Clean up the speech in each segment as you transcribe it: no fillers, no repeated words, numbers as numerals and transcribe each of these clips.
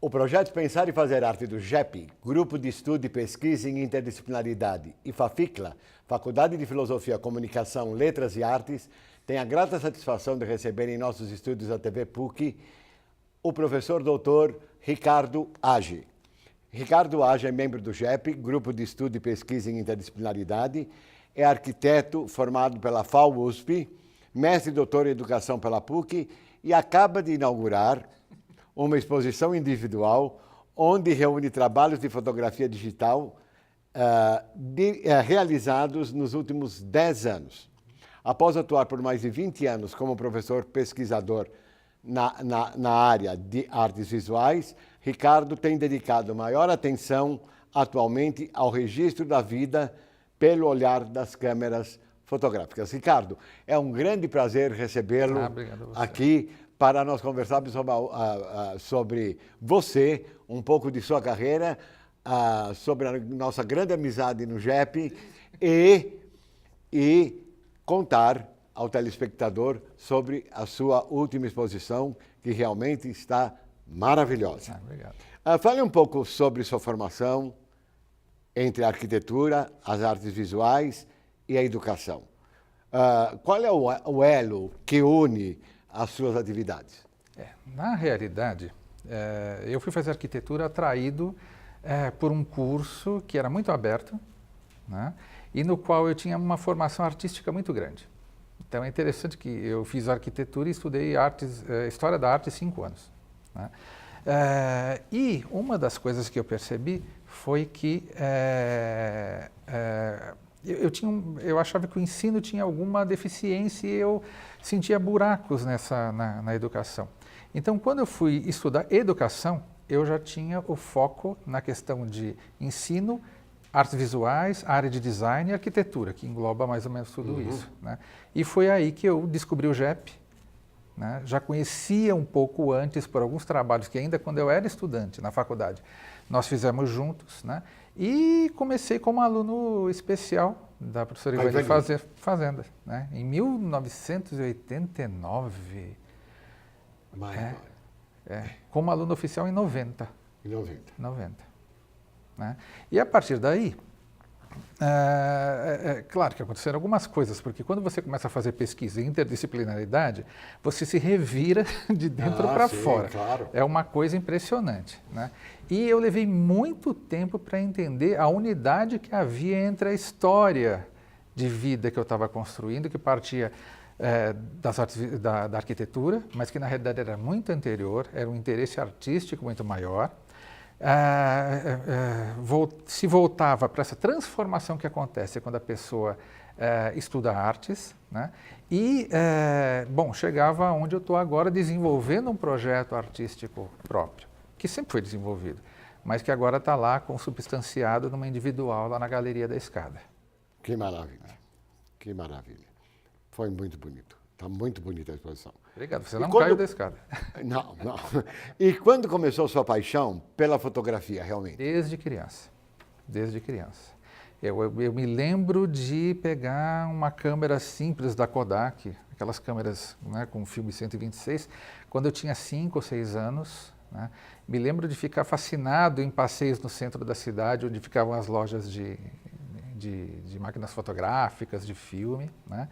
O projeto Pensar e Fazer Arte do GEP, Grupo de Estudo e Pesquisa em Interdisciplinaridade, e FAFICLA, Faculdade de Filosofia, Comunicação, Letras e Artes, tem a grata satisfação de receber em nossos estúdios da TV PUC o professor doutor Ricardo Age. Ricardo Age é membro do GEP, Grupo de Estudo e Pesquisa em Interdisciplinaridade, é arquiteto formado pela FAU-USP, mestre e doutor em Educação pela PUC e acaba de inaugurar uma exposição individual onde reúne trabalhos de fotografia digital realizados nos últimos 10 anos. Após atuar por mais de 20 anos como professor pesquisador na área de artes visuais, Ricardo tem dedicado maior atenção atualmente ao registro da vida pelo olhar das câmeras fotográficas. Ricardo, é um grande prazer recebê-lo aqui para nós conversarmos sobre você, um pouco de sua carreira, sobre a nossa grande amizade no GEP e contar ao telespectador sobre a sua última exposição, que realmente está maravilhosa. Obrigado. Fale um pouco sobre sua formação entre a arquitetura, as artes visuais e a educação. Qual é o elo que une as suas atividades? Na realidade, eu fui fazer arquitetura atraído por um curso que era muito aberto, né, e no qual eu tinha uma formação artística muito grande. Então é interessante que eu fiz arquitetura e estudei história da arte 5 anos. Né? E uma das coisas que eu percebi foi que eu achava que o ensino tinha alguma deficiência e eu sentia buracos na educação. Então, quando eu fui estudar educação, eu já tinha o foco na questão de ensino, artes visuais, área de design e arquitetura, que engloba mais ou menos tudo isso. Né? E foi aí que eu descobri o GEP. Né? Já conhecia um pouco antes por alguns trabalhos que ainda quando eu era estudante na faculdade, nós fizemos juntos, né? E comecei como aluno especial da professora Ivani Fazenda, né? Em 1989, como aluno oficial em 90. Em 90. Né? E a partir daí, claro que aconteceram algumas coisas, porque quando você começa a fazer pesquisa em interdisciplinaridade, você se revira de dentro para fora. Claro. É uma coisa impressionante. Né? E eu levei muito tempo para entender a unidade que havia entre a história de vida que eu estava construindo, que partia das artes, da arquitetura, mas que na realidade era muito anterior, era um interesse artístico muito maior. Se voltava para essa transformação que acontece quando a pessoa estuda artes, né? E, chegava onde eu estou agora desenvolvendo um projeto artístico próprio, que sempre foi desenvolvido, mas que agora está lá consubstanciado numa individual lá na Galeria da Escada. Que maravilha, que maravilha. Foi muito bonito, está muito bonita a exposição. Obrigado, você não caiu da escada. Não. E quando começou sua paixão pela fotografia, realmente? Desde criança. Eu me lembro de pegar uma câmera simples da Kodak, aquelas câmeras, né, com filme 126, quando eu tinha 5 ou 6 anos. Né? Me lembro de ficar fascinado em passeios no centro da cidade, onde ficavam as lojas de máquinas fotográficas, de filme. Né?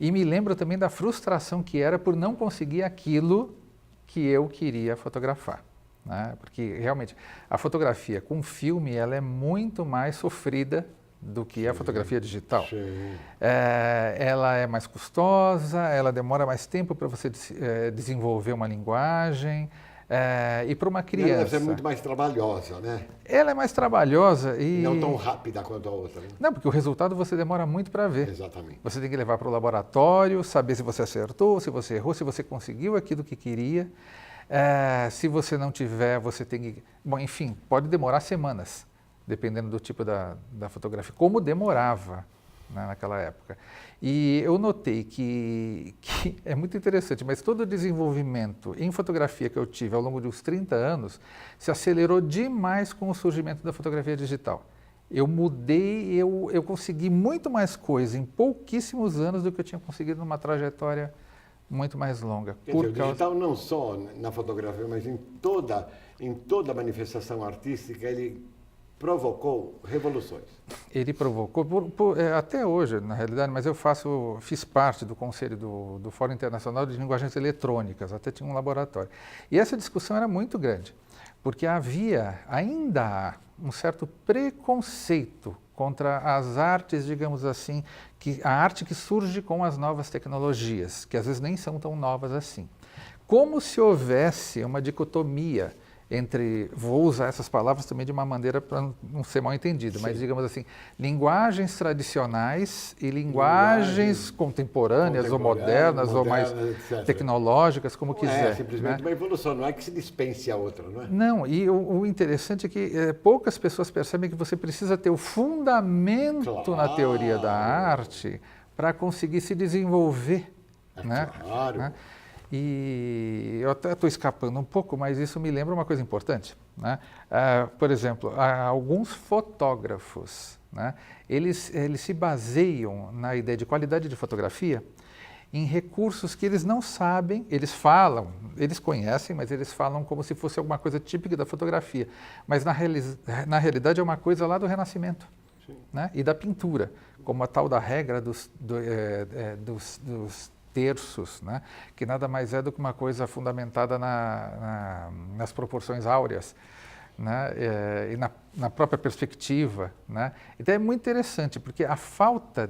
E me lembro também da frustração que era por não conseguir aquilo que eu queria fotografar. Né? Porque, realmente, a fotografia com filme ela é muito mais sofrida do que a fotografia digital. Ela é mais custosa, ela demora mais tempo para você desenvolver uma linguagem. E para uma criança... Ela deve ser muito mais trabalhosa, né? Ela é mais trabalhosa e... Não tão rápida quanto a outra, né? Não, porque o resultado você demora muito para ver. Exatamente. Você tem que levar para o laboratório, saber se você acertou, se você errou, se você conseguiu aquilo que queria. Se você não tiver, você tem que... Bom, enfim, pode demorar semanas, dependendo do tipo da fotografia. Como demorava, né, naquela época. E eu notei que é muito interessante, mas todo o desenvolvimento em fotografia que eu tive ao longo de uns 30 anos se acelerou demais com o surgimento da fotografia digital. Eu mudei, eu consegui muito mais coisa em pouquíssimos anos do que eu tinha conseguido numa trajetória muito mais longa. Quer dizer, o digital não só na fotografia, mas em toda manifestação artística, ele provocou revoluções. Ele provocou, até hoje, na realidade, mas eu fiz parte do conselho do Fórum Internacional de Linguagens Eletrônicas, até tinha um laboratório. E essa discussão era muito grande, porque ainda há um certo preconceito contra as artes, digamos assim, a arte que surge com as novas tecnologias, que às vezes nem são tão novas assim. Como se houvesse uma dicotomia vou usar essas palavras também de uma maneira para não ser mal entendido, mas digamos assim, linguagens tradicionais e linguagens contemporâneas ou modernas ou mais etc. tecnológicas, como quiser. É simplesmente uma evolução, não é que se dispense a outra, não é? Não, e o interessante é que poucas pessoas percebem que você precisa ter o fundamento na teoria da arte para conseguir se desenvolver. Né? Claro. Né? E eu até estou escapando um pouco, mas isso me lembra uma coisa importante. Né? Por exemplo, alguns fotógrafos, né? eles se baseiam na ideia de qualidade de fotografia em recursos que eles não sabem, eles conhecem, mas eles falam como se fosse alguma coisa típica da fotografia. Mas na realidade é uma coisa lá do Renascimento, né? E da pintura, como a tal da regra dos terços, né? Que nada mais é do que uma coisa fundamentada nas proporções áureas, né? E na própria perspectiva, né? Então é muito interessante, porque a falta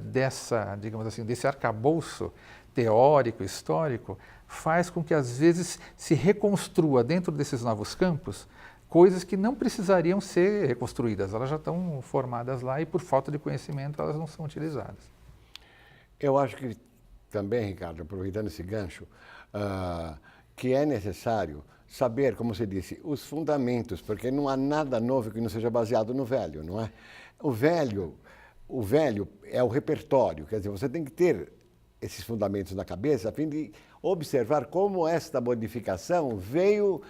digamos assim, desse arcabouço teórico, histórico, faz com que às vezes se reconstrua dentro desses novos campos coisas que não precisariam ser reconstruídas, elas já estão formadas lá e por falta de conhecimento elas não são utilizadas. Eu acho que também, Ricardo, aproveitando esse gancho, que é necessário saber, como você disse, os fundamentos, porque não há nada novo que não seja baseado no velho, não é? O velho é o repertório, quer dizer, você tem que ter esses fundamentos na cabeça a fim de observar como esta modificação veio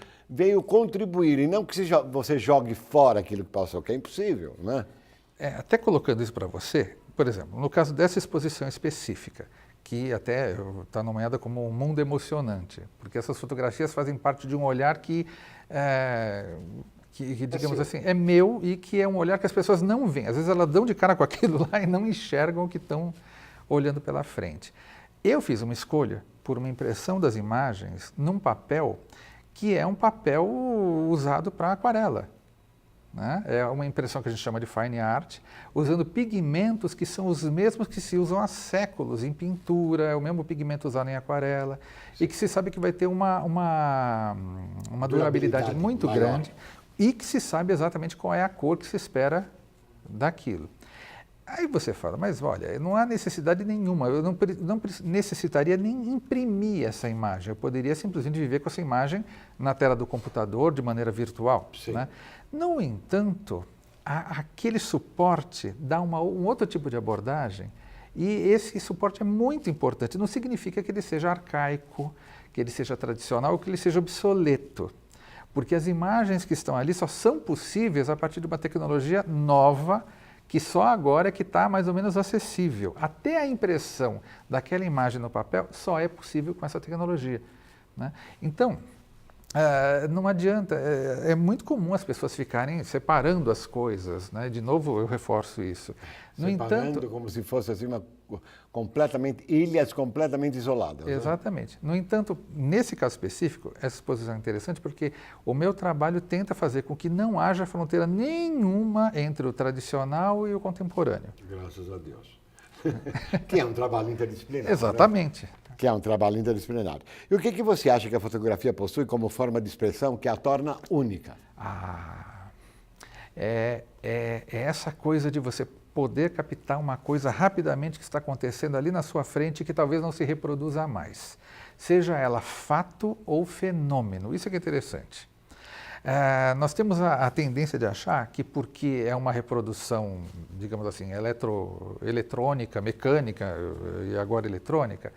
contribuir, e não que você jogue fora aquilo que passou, que é impossível, não é? Até colocando isso para você, por exemplo, no caso dessa exposição específica, que até está nomeada como um mundo emocionante, porque essas fotografias fazem parte de um olhar que digamos assim, é meu e que é um olhar que as pessoas não veem. Às vezes elas dão de cara com aquilo lá e não enxergam o que estão olhando pela frente. Eu fiz uma escolha por uma impressão das imagens num papel que é um papel usado para aquarela. Né? É uma impressão que a gente chama de fine art, usando pigmentos que são os mesmos que se usam há séculos em pintura, é o mesmo pigmento usado em aquarela, e que se sabe que vai ter uma durabilidade muito maior, grande, e que se sabe exatamente qual é a cor que se espera daquilo. Aí você fala, mas olha, não há necessidade nenhuma, eu não necessitaria nem imprimir essa imagem, eu poderia simplesmente viver com essa imagem na tela do computador de maneira virtual. Né? No entanto, aquele suporte dá um outro tipo de abordagem e esse suporte é muito importante. Não significa que ele seja arcaico, que ele seja tradicional ou que ele seja obsoleto, porque as imagens que estão ali só são possíveis a partir de uma tecnologia nova que só agora é que está mais ou menos acessível. Até a impressão daquela imagem no papel só é possível com essa tecnologia. Né? Então, não adianta, é muito comum as pessoas ficarem separando as coisas, né? De novo eu reforço isso. Separando como se fosse assim ilhas completamente isoladas. Exatamente. Né? No entanto, nesse caso específico, essa exposição é interessante porque o meu trabalho tenta fazer com que não haja fronteira nenhuma entre o tradicional e o contemporâneo. Graças a Deus. Que é um trabalho interdisciplinar. Exatamente. Né? Que é um trabalho interdisciplinar. E o que você acha que a fotografia possui como forma de expressão que a torna única? É essa coisa de você poder captar uma coisa rapidamente que está acontecendo ali na sua frente e que talvez não se reproduza mais. Seja ela fato ou fenômeno. Isso é que é interessante. Nós temos a tendência de achar que porque é uma reprodução, digamos assim, eletrônica, mecânica e agora eletrônica,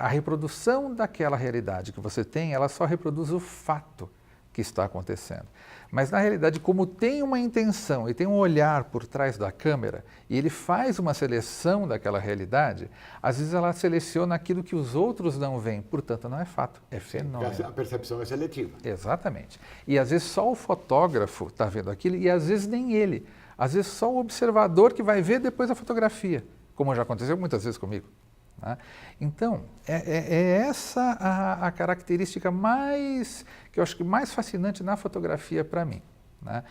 a reprodução daquela realidade que você tem, ela só reproduz o fato que que está acontecendo. Mas, na realidade, como tem uma intenção e tem um olhar por trás da câmera, e ele faz uma seleção daquela realidade, às vezes ela seleciona aquilo que os outros não veem. Portanto, não é fato, é fenômeno. A percepção é seletiva. Exatamente. E, às vezes, só o fotógrafo está vendo aquilo e, às vezes, nem ele. Às vezes, só o observador que vai ver depois a fotografia, como já aconteceu muitas vezes comigo. Né? Então, é essa a característica mais, que eu acho que mais fascinante na fotografia para mim. Né?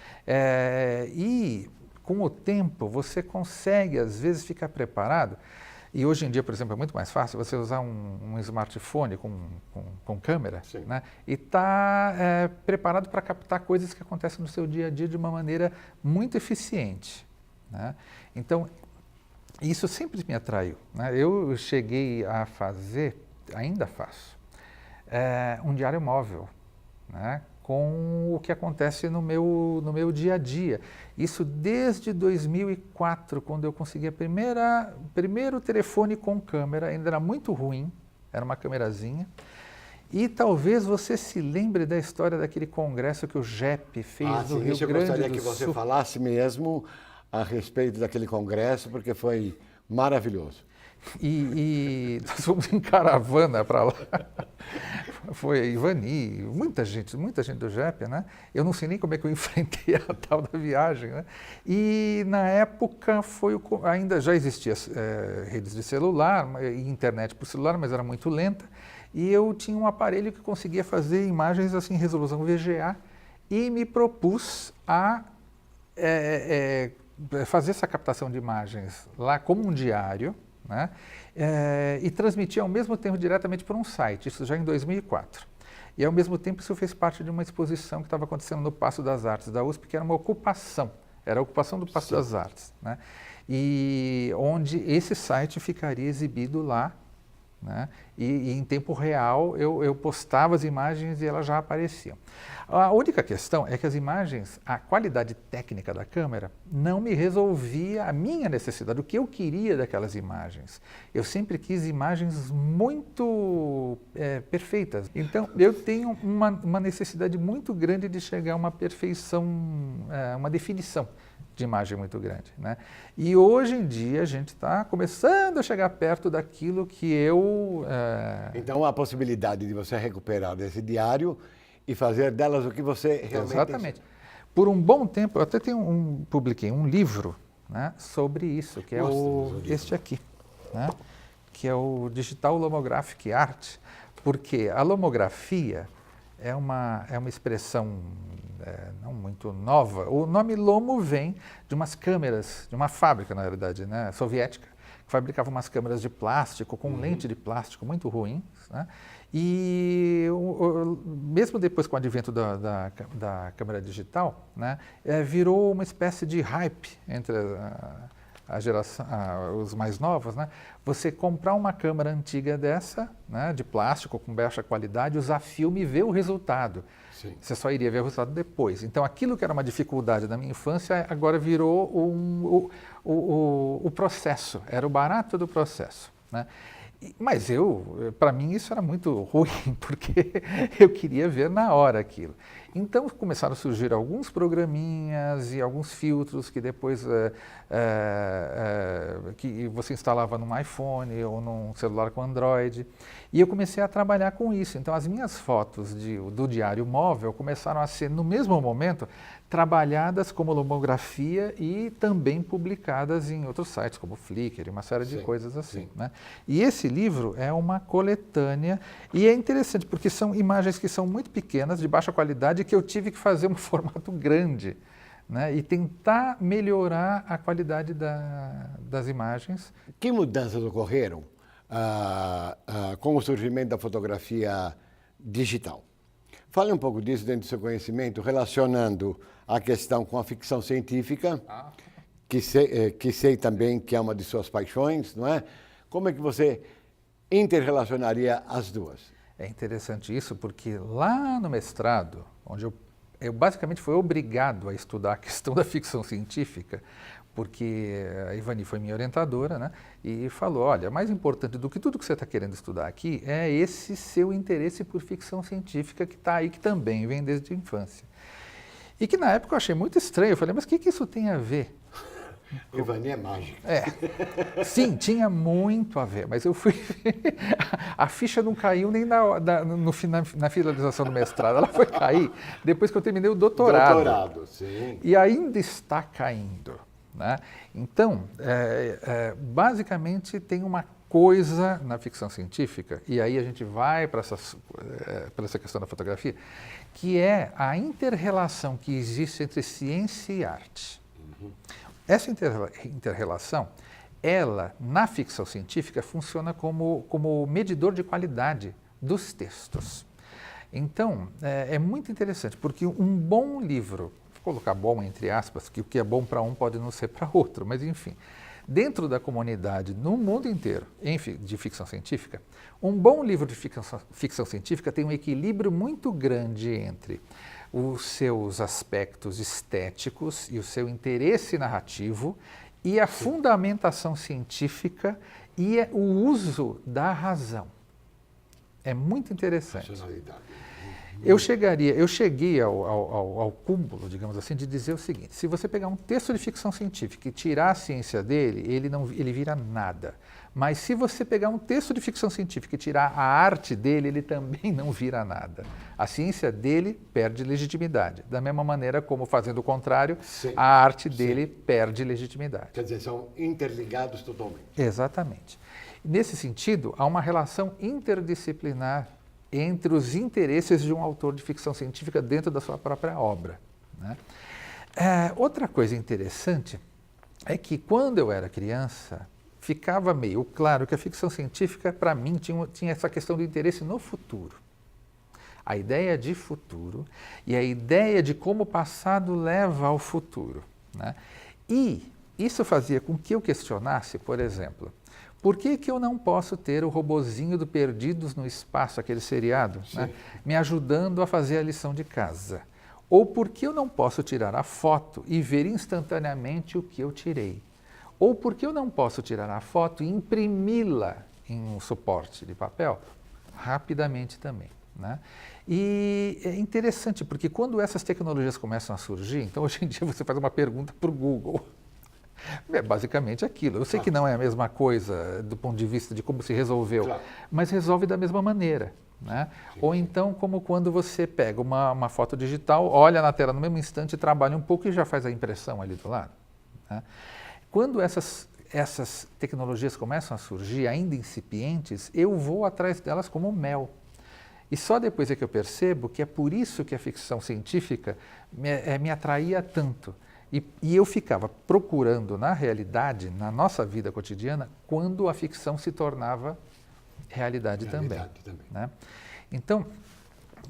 E com o tempo você consegue às vezes ficar preparado, e hoje em dia, por exemplo, é muito mais fácil você usar um smartphone com câmera, né? E estar preparado para captar coisas que acontecem no seu dia a dia de uma maneira muito eficiente. Né? Então, isso sempre me atraiu. Né? Eu cheguei a fazer, ainda faço, um diário móvel, né? Com o que acontece no meu dia a dia. Isso desde 2004, quando eu consegui primeiro telefone com câmera, ainda era muito ruim, era uma câmerazinha. E talvez você se lembre da história daquele congresso que o JEP fez no Rio Grande do Sul. Eu gostaria que você falasse mesmo a respeito daquele congresso, porque foi maravilhoso. E nós fomos em caravana para lá. Foi a Ivani, muita gente do JEP, né? Eu não sei nem como é que eu enfrentei a tal da viagem, né? E na época ainda já existia redes de celular e internet por celular, mas era muito lenta. E eu tinha um aparelho que conseguia fazer imagens assim, em resolução VGA, e me propus a fazer essa captação de imagens lá como um diário, né? E transmitir ao mesmo tempo diretamente por um site, isso já em 2004. E ao mesmo tempo isso fez parte de uma exposição que estava acontecendo no Paço das Artes da USP, que era uma ocupação, era a ocupação do Paço das Artes, né? E onde esse site ficaria exibido lá, né? E em tempo real eu postava as imagens e elas já apareciam. A única questão é que as imagens, a qualidade técnica da câmera não me resolvia a minha necessidade, o que eu queria daquelas imagens. Eu sempre quis imagens muito perfeitas. Então eu tenho uma necessidade muito grande de chegar a uma perfeição, uma definição de imagem muito grande, né? E hoje em dia a gente está começando a chegar perto daquilo que eu... Então a possibilidade de você recuperar desse diário e fazer delas o que você realmente... Exatamente. Por um bom tempo, eu até publiquei um livro, né, sobre isso, que é este aqui, né, que é o Digital Lomographic Art, porque a lomografia é uma expressão não muito nova. O nome lomo vem de umas câmeras, de uma fábrica, na realidade, né, soviética, que fabricava umas câmeras de plástico, com lente de plástico muito ruins, né? E mesmo depois com o advento da câmera digital, né, virou uma espécie de hype entre a geração, os mais novos, né? Você comprar uma câmera antiga dessa, né, de plástico com baixa qualidade, usar filme e ver o resultado. Sim. Você só iria ver o resultado depois. Então, aquilo que era uma dificuldade da minha infância, agora virou o processo, era o barato do processo, né? Mas para mim isso era muito ruim, porque eu queria ver na hora aquilo. Então começaram a surgir alguns programinhas e alguns filtros que depois que você instalava num iPhone ou num celular com Android. E eu comecei a trabalhar com isso. Então as minhas fotos do diário móvel começaram a ser, no mesmo momento, trabalhadas como lomografia e também publicadas em outros sites, como Flickr e uma série de coisas assim, né? E esse livro é uma coletânea e é interessante porque são imagens que são muito pequenas, de baixa qualidade, que eu tive que fazer um formato grande, né? E tentar melhorar a qualidade das imagens. Que mudanças ocorreram com o surgimento da fotografia digital? Fale um pouco disso dentro do seu conhecimento, relacionando a questão com a ficção científica, que sei também que é uma de suas paixões, não é? Como é que você interrelacionaria as duas? É interessante isso, porque lá no mestrado, onde eu basicamente fui obrigado a estudar a questão da ficção científica, porque a Ivani foi minha orientadora, né? E falou, olha, mais importante do que tudo que você está querendo estudar aqui é esse seu interesse por ficção científica que está aí, que também vem desde a infância. E que na época eu achei muito estranho, eu falei, mas o que isso tem a ver? Ivani é mágica. Sim, tinha muito a ver, mas eu fui ver, a ficha não caiu nem na finalização do mestrado, ela foi cair depois que eu terminei o doutorado. Doutorado, sim. E ainda está caindo, né? Então, basicamente tem uma coisa na ficção científica, e aí a gente vai para essa questão da fotografia, que é a inter-relação que existe entre ciência e arte. Essa inter-relação, ela, na ficção científica, funciona como medidor de qualidade dos textos. Então, é muito interessante, porque um bom livro, vou colocar bom entre aspas, que o que é bom para um pode não ser para outro, mas enfim, dentro da comunidade, no mundo inteiro, de ficção científica, um bom livro de ficção científica tem um equilíbrio muito grande entre os seus aspectos estéticos e o seu interesse narrativo e a fundamentação científica e o uso da razão. É muito interessante. Eu cheguei ao cúmulo, digamos assim, de dizer o seguinte, se você pegar um texto de ficção científica e tirar a ciência dele, ele vira nada. Mas se você pegar um texto de ficção científica e tirar a arte dele, ele também não vira nada. A ciência dele perde legitimidade. Da mesma maneira como, fazendo o contrário, sim, a arte dele perde legitimidade. Quer dizer, são interligados totalmente. Exatamente. Nesse sentido, há uma relação interdisciplinar entre os interesses de um autor de ficção científica dentro da sua própria obra, né? Outra coisa interessante é que, quando eu era criança, ficava meio claro que a ficção científica, para mim, tinha essa questão do interesse no futuro. A ideia de futuro e a ideia de como o passado leva ao futuro, né? E isso fazia com que eu questionasse, por exemplo, por que eu não posso ter o robozinho do Perdidos no Espaço, aquele seriado, né, me ajudando a fazer a lição de casa? Ou por que eu não posso tirar a foto e ver instantaneamente o que eu tirei? Ou por que eu não posso tirar a foto e imprimi-la em um suporte de papel rapidamente também, né? E é interessante, porque quando essas tecnologias começam a surgir, então hoje em dia você faz uma pergunta para o Google. É basicamente aquilo. Eu sei que não é a mesma coisa do ponto de vista de como se resolveu, mas resolve da mesma maneira, né? Ou então, como quando você pega uma foto digital, olha na tela no mesmo instante, trabalha um pouco e já faz a impressão ali do lado, né? Quando essas tecnologias começam a surgir, ainda incipientes, eu vou atrás delas como mel. E só depois é que eu percebo que é por isso que a ficção científica me atraía tanto. E eu ficava procurando na realidade, na nossa vida cotidiana, quando a ficção se tornava realidade também, né? Então,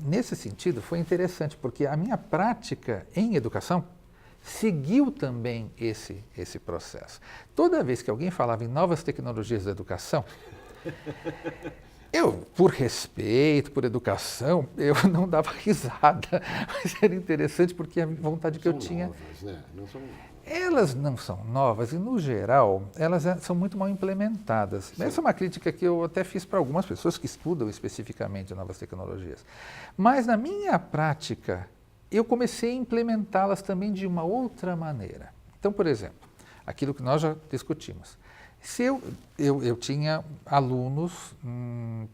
nesse sentido, foi interessante, porque a minha prática em educação seguiu também esse processo. Toda vez que alguém falava em novas tecnologias da educação, eu, por respeito, por educação, eu não dava risada, mas era interessante porque a vontade que eu tinha... Novas, né? Não são... Elas não são novas e, no geral, elas são muito mal implementadas. Sim. Essa é uma crítica que eu até fiz para algumas pessoas que estudam especificamente novas tecnologias. Mas, na minha prática, eu comecei a implementá-las também de uma outra maneira. Então, por exemplo, aquilo que nós já discutimos. Se eu tinha alunos,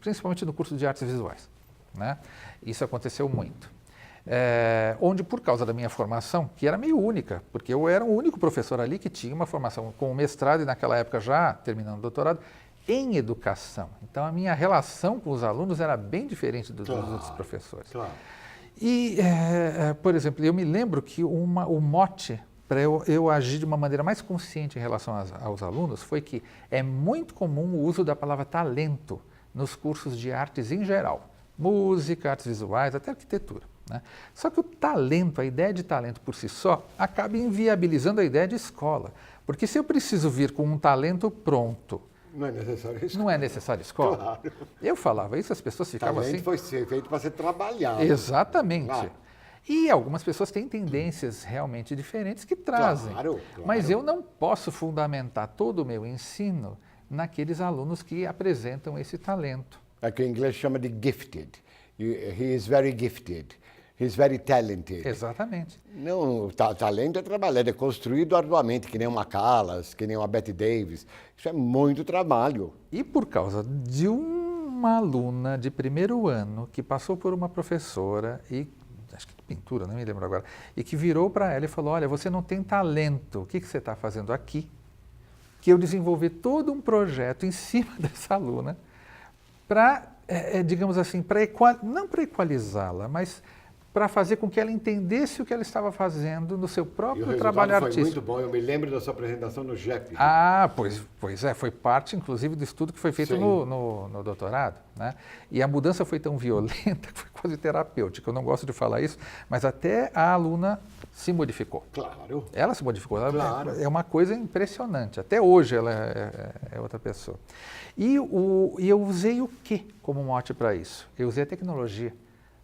principalmente no curso de artes visuais, né? Isso aconteceu muito. Onde, por causa da minha formação, que era meio única, porque eu era o único professor ali que tinha uma formação com mestrado e, naquela época, já terminando o doutorado, em educação. Então, a minha relação com os alunos era bem diferente dos outros professores. Claro. E, por exemplo, eu me lembro que o mote para eu agir de uma maneira mais consciente em relação aos alunos foi que é muito comum o uso da palavra talento nos cursos de artes em geral. Música, artes visuais, até arquitetura, né? Só que o talento, a ideia de talento por si só, acaba inviabilizando a ideia de escola. Porque se eu preciso vir com um talento pronto, não é necessário escola. Não é necessário escola? Claro. Eu falava isso, as pessoas ficavam talento assim... foi feito para ser trabalhado. Exatamente. Claro. E algumas pessoas têm tendências realmente diferentes que trazem. Claro. Mas eu não posso fundamentar todo o meu ensino naqueles alunos que apresentam esse talento. É que o inglês chama de gifted. He is very gifted. He is very talented. Exatamente. Não, talento é trabalhar, é construído arduamente, que nem uma Callas, que nem uma Bette Davis. Isso é muito trabalho. E por causa de uma aluna de primeiro ano que passou por uma professora e acho que de pintura, não me lembro agora, e que virou para ela e falou: olha, você não tem talento, o que você está fazendo aqui? Que eu desenvolvi todo um projeto em cima dessa aluna para, digamos assim, não para equalizá-la, mas para fazer com que ela entendesse o que ela estava fazendo no seu próprio trabalho artístico. Foi muito bom, eu me lembro da sua apresentação no JEP. Ah, pois é, foi parte, inclusive, do estudo que foi feito no doutorado, né? E a mudança foi tão violenta que foi quase terapêutica. Eu não gosto de falar isso, mas até a aluna se modificou. Claro. Ela se modificou, Claro. É uma coisa impressionante. Até hoje ela é outra pessoa. E eu usei o quê como mote para isso? Eu usei a tecnologia.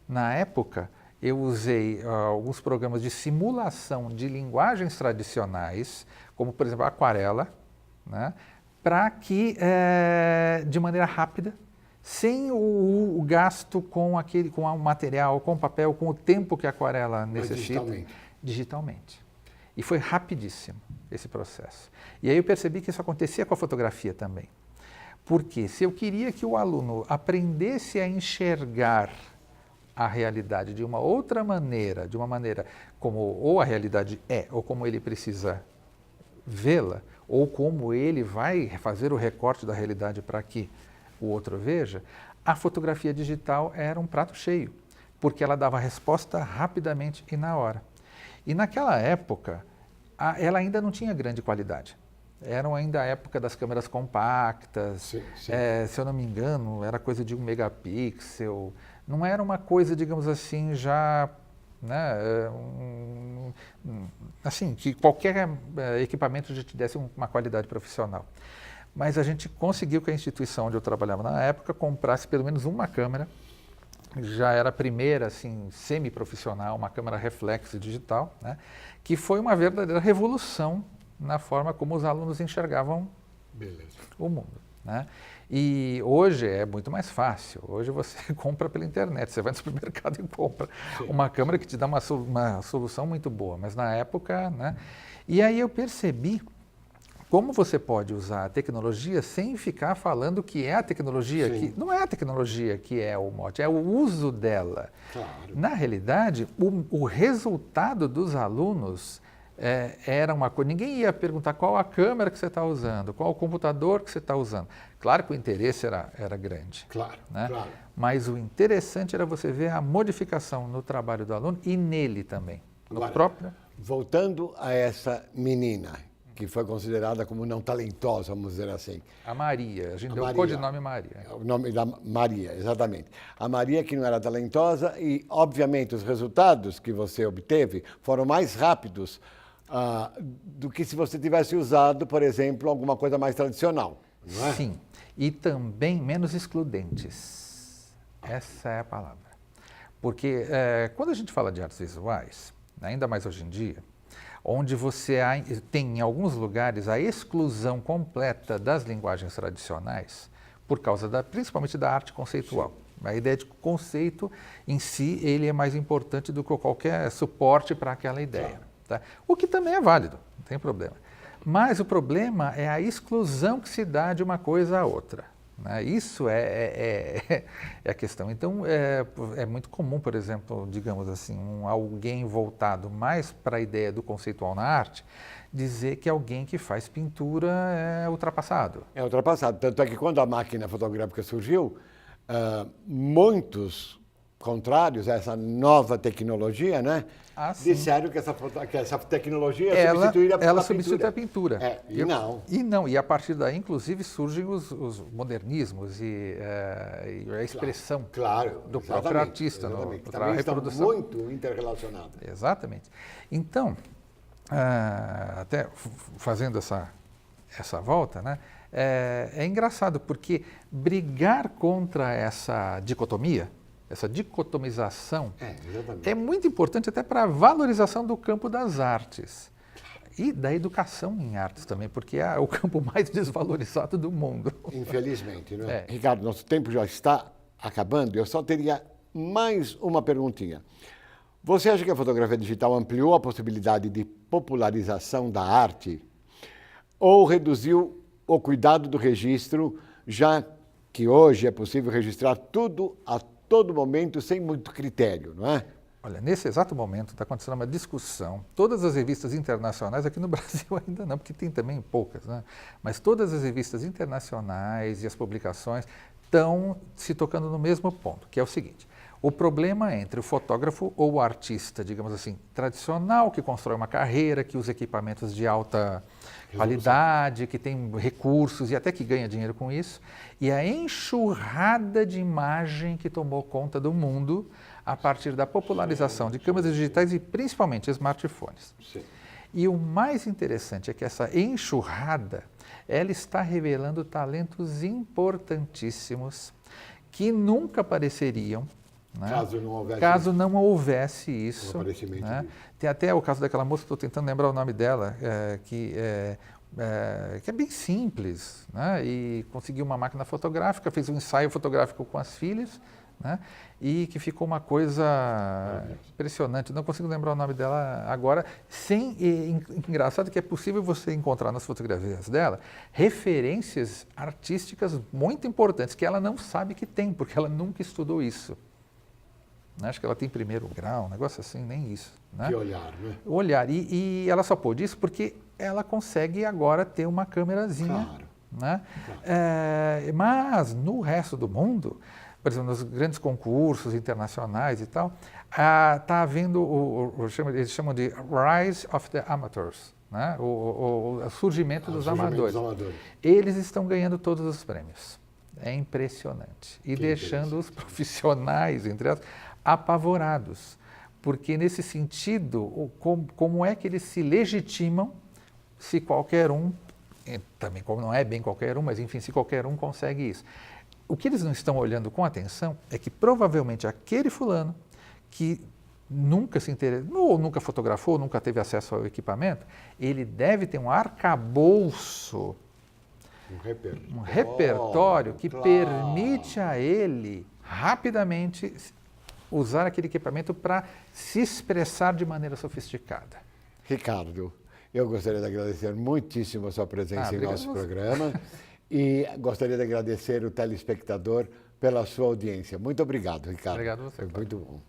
Na época, eu usei alguns programas de simulação de linguagens tradicionais, como, por exemplo, a aquarela, né, para que, de maneira rápida, sem o gasto com o material, com o papel, com o tempo que a aquarela necessita, digitalmente. E foi rapidíssimo esse processo. E aí eu percebi que isso acontecia com a fotografia também. Porque se eu queria que o aluno aprendesse a enxergar a realidade de uma outra maneira, de uma maneira como ou a realidade é, ou como ele precisa vê-la, ou como ele vai fazer o recorte da realidade para que o outro veja, a fotografia digital era um prato cheio, porque ela dava a resposta rapidamente e na hora. E naquela época, ela ainda não tinha grande qualidade. Era ainda a época das câmeras compactas, sim. Se eu não me engano, era coisa de 1 megapixel, não era uma coisa, digamos assim, já, né, assim, que qualquer equipamento já te desse uma qualidade profissional. Mas a gente conseguiu que a instituição onde eu trabalhava na época comprasse pelo menos uma câmera, já era a primeira, assim, semi-profissional, uma câmera reflex digital, né, que foi uma verdadeira revolução na forma como os alunos enxergavam o mundo, né? E hoje é muito mais fácil. Hoje você compra pela internet, você vai no supermercado e compra uma câmera que te dá uma solução muito boa. Mas na época, né? E aí eu percebi como você pode usar a tecnologia sem ficar falando que é a tecnologia, que não é a tecnologia que é o mote, é o uso dela. Claro. Na realidade, o resultado dos alunos era uma coisa, ninguém ia perguntar qual a câmera que você está usando, qual o computador que você está usando. Claro que o interesse era grande. Claro, né? claro. Mas o interessante era você ver a modificação no trabalho do aluno e nele também. Agora, voltando a essa menina, que foi considerada como não talentosa, vamos dizer assim. A Maria, a gente deu o codinome Maria. O nome da Maria, exatamente. A Maria que não era talentosa e, obviamente, os resultados que você obteve foram mais rápidos do que se você tivesse usado, por exemplo, alguma coisa mais tradicional, não é? Sim, e também menos excludentes. Essa é a palavra. Porque quando a gente fala de artes visuais, ainda mais hoje em dia, onde você tem em alguns lugares a exclusão completa das linguagens tradicionais, por causa principalmente da arte conceitual. A ideia de conceito em si, ele é mais importante do que qualquer suporte para aquela ideia. Tá? O que também é válido, não tem problema. Mas o problema é a exclusão que se dá de uma coisa a outra. Né? Isso é a questão. Então, é muito comum, por exemplo, digamos assim, alguém voltado mais para a ideia do conceitual na arte, dizer que alguém que faz pintura é ultrapassado. É ultrapassado. Tanto é que quando a máquina fotográfica surgiu, muitos contrários a essa nova tecnologia, né? Disseram que essa tecnologia substituiria ela substitui a pintura. E a partir daí, inclusive, surgem os modernismos e a expressão do próprio artista para a reprodução. Estão muito interrelacionadas. Exatamente. Então, até fazendo essa volta, né? É engraçado porque brigar contra essa dicotomia, essa dicotomização, exatamente. é muito importante até para a valorização do campo das artes. E da educação em artes também, porque é o campo mais desvalorizado do mundo. Infelizmente, não é? Ricardo, nosso tempo já está acabando. Eu só teria mais uma perguntinha. Você acha que a fotografia digital ampliou a possibilidade de popularização da arte ou reduziu o cuidado do registro, já que hoje é possível registrar tudo a todo momento sem muito critério, não é? Olha, nesse exato momento está acontecendo uma discussão. Todas as revistas internacionais, aqui no Brasil ainda não, porque tem também poucas, né? Mas todas as revistas internacionais e as publicações estão se tocando no mesmo ponto, que é o seguinte: o problema é entre o fotógrafo ou o artista, digamos assim, tradicional, que constrói uma carreira, que usa equipamentos de alta qualidade, que tem recursos e até que ganha dinheiro com isso, e a enxurrada de imagem que tomou conta do mundo a partir da popularização de câmeras digitais e principalmente smartphones. Sim. E o mais interessante é que essa enxurrada, ela está revelando talentos importantíssimos que nunca apareceriam, né? Caso não houvesse isso. Né? Tem até o caso daquela moça, estou tentando lembrar o nome dela, que é bem simples, né? E conseguiu uma máquina fotográfica, fez um ensaio fotográfico com as filhas, né? E que ficou uma coisa impressionante. Não consigo lembrar o nome dela agora. Engraçado que é possível você encontrar nas fotografias dela referências artísticas muito importantes que ela não sabe que tem, porque ela nunca estudou isso. Acho que ela tem primeiro grau, um negócio assim, nem isso. Né? Que olhar, né? O olhar. E ela só pôde isso porque ela consegue agora ter uma câmerazinha. Claro. Né? Claro. Mas no resto do mundo, por exemplo, nos grandes concursos internacionais e tal, está havendo, eles chamam de Rise of the Amateurs, né? o surgimento dos amadores. Eles estão ganhando todos os prêmios. É impressionante. E deixando os profissionais, entre aspas, apavorados. Porque, nesse sentido, como é que eles se legitimam se qualquer um, também como não é bem qualquer um, mas enfim, se qualquer um consegue isso. O que eles não estão olhando com atenção é que provavelmente aquele fulano que nunca se interessou, ou nunca fotografou, nunca teve acesso ao equipamento, ele deve ter um arcabouço, um repertório que permite a ele rapidamente usar aquele equipamento para se expressar de maneira sofisticada. Ricardo, eu gostaria de agradecer muitíssimo a sua presença em nosso programa e gostaria de agradecer o telespectador pela sua audiência. Muito obrigado, Ricardo. Obrigado a você. Foi muito bom.